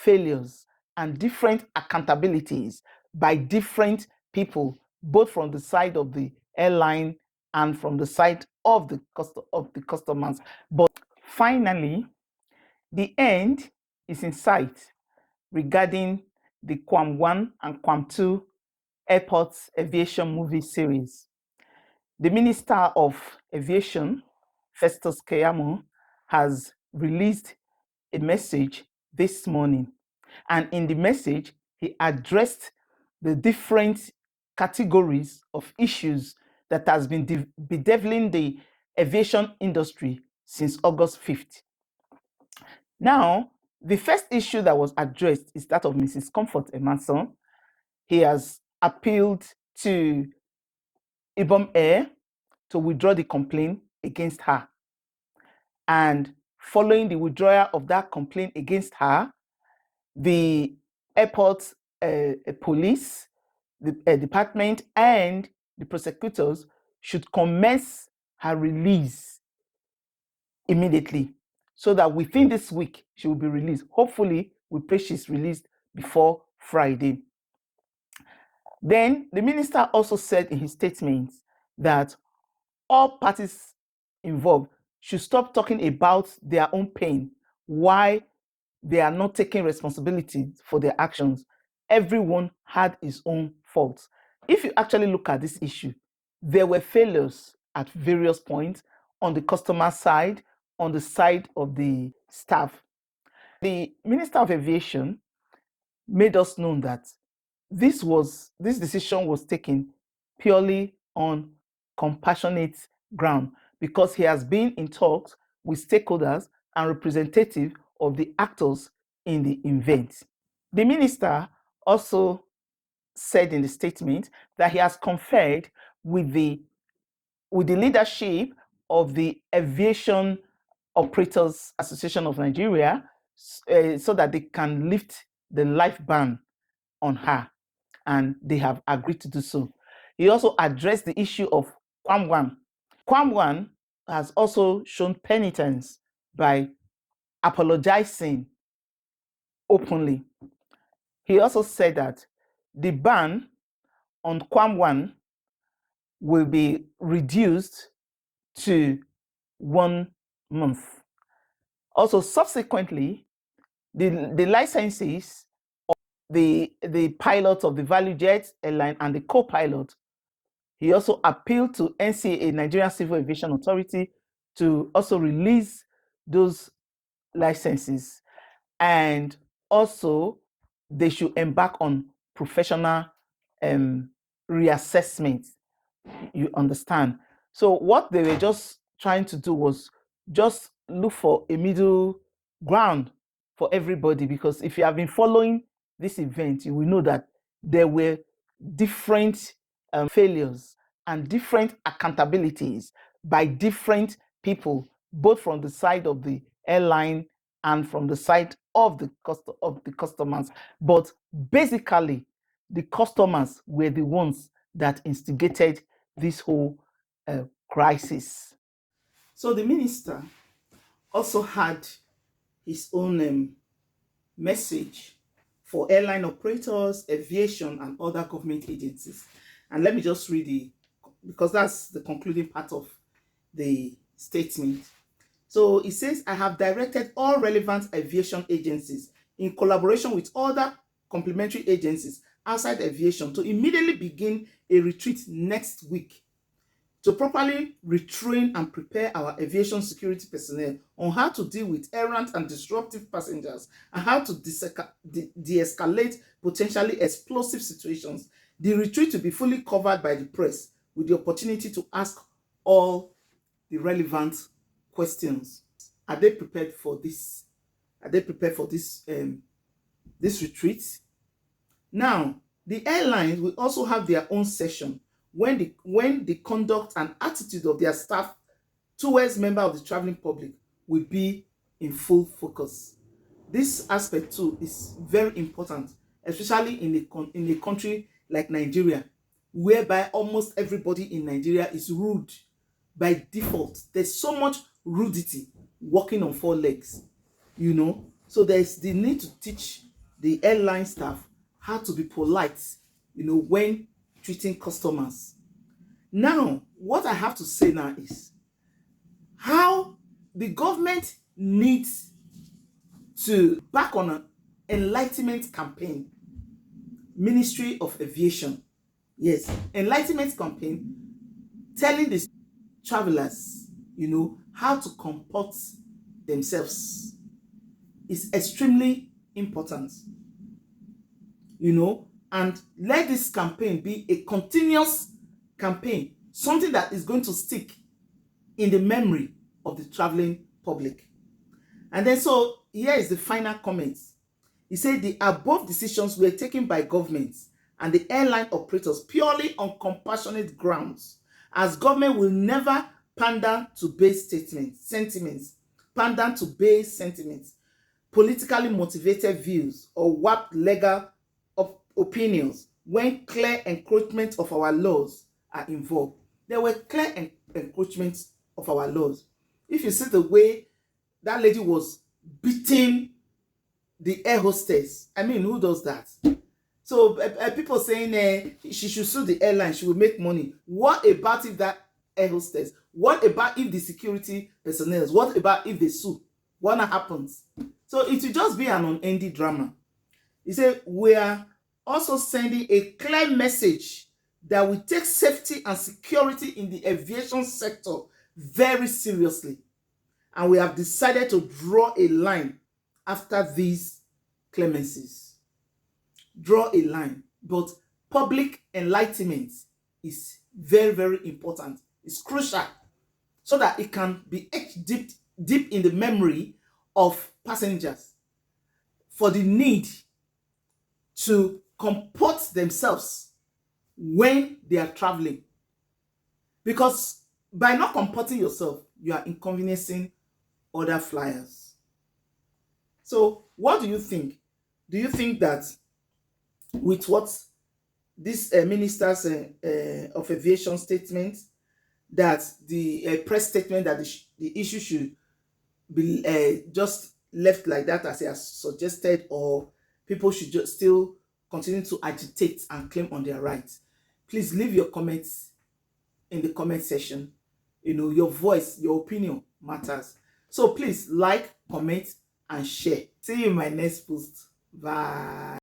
failures and different accountabilities by different people, both from the side of the airline and from the side of the customers. But finally, the end is in sight regarding the KWAM 1 and KWAM 2 airports aviation movie series. The Minister of Aviation, Festus Keyamo, has released a message this morning. And in the message, he addressed the different categories of issues that has been bedeviling the aviation industry since August 5th. Now, the first issue that was addressed is that of Mrs. Comfort Emmanson. He has appealed to Ibom Air to withdraw the complaint against her. And following the withdrawal of that complaint against her, the airport police, the department, and the prosecutors should commence her release immediately, so that within this week she will be released. Hopefully, we pray she's released before Friday. Then the minister also said in his statement that all parties involved should stop talking about their own pain, why they are not taking responsibility for their actions. Everyone had his own faults. If you actually look at this issue, there were failures at various points on the customer side, on the side of the staff. The Minister of Aviation made us know that this decision was taken purely on compassionate ground, because he has been in talks with stakeholders and representatives of the actors in the event. The minister also said in the statement that he has conferred with the leadership of the Aviation Operators Association of Nigeria, so that they can lift the life ban on her, and they have agreed to do so. He also addressed the issue of KWAM 1. KWAM 1 has also shown penitence by apologizing openly. He also said that the ban on KWAM 1 will be reduced to 1 month. Also, subsequently, the licenses of the pilots of the Valuejet, Airline, and the co-pilot, he also appealed to NCAA, Nigeria Civil Aviation Authority, to also release those licenses, and also they should embark on professional reassessment. You understand? So what they were just trying to do was just look for a middle ground for everybody, because if you have been following this event, you will know that there were different failures and different accountabilities by different people, both from the side of the airline and from the side of the customers. But basically, the customers were the ones that instigated this whole crisis. So the minister also had his own message for airline operators, aviation, and other government agencies. And let me just read because that's the concluding part of the statement. So it says, I have directed all relevant aviation agencies in collaboration with other complementary agencies outside aviation to immediately begin a retreat next week to properly retrain and prepare our aviation security personnel on how to deal with errant and disruptive passengers and how to de-escalate potentially explosive situations. The retreat will be fully covered by the press with the opportunity to ask all the relevant questions. Are they prepared for this? Are they prepared for this retreat? Now, the airlines will also have their own session when the conduct and attitude of their staff towards members of the traveling public will be in full focus. This aspect too is very important, especially in a country like Nigeria, whereby almost everybody in Nigeria is rude by default. There's so much rudity walking on four legs, so there's the need to teach the airline staff had to be polite, when treating customers. Now, what I have to say now is how the government needs to back on an enlightenment campaign. Ministry of Aviation, yes, enlightenment campaign, telling the travelers, how to comport themselves is extremely important, and let this campaign be a continuous campaign, something that is going to stick in the memory of the traveling public. And then, so here is the final comments. He said the above decisions were taken by governments and the airline operators purely on compassionate grounds, as government will never pander to base sentiments, politically motivated views, or warped legal opinions when clear encroachment of our laws are involved. There were clear encroachments of our laws. If you see the way that lady was beating the air hostess, I mean, who does that? So people saying she should sue the airline, she will make money. What about if that air hostess? What about if the security personnel? What about if they sue? What happens? So it will just be an unending drama. He said, we are also sending a clear message that we take safety and security in the aviation sector very seriously. And we have decided to draw a line after these clemencies. Draw a line. But public enlightenment is very, very important. It's crucial so that it can be etched deep in the memory of passengers for the need to comport themselves when they are traveling. Because by not comporting yourself, you are inconveniencing other flyers. So what do you think? Do you think that with what this ministers of aviation statement, that the press statement that the issue should be just left like that as he has suggested, or people should just still continue to agitate and claim on their rights? Please leave your comments in the comment section. Your voice, your opinion matters. So please like, comment, and share. See you in my next post. Bye.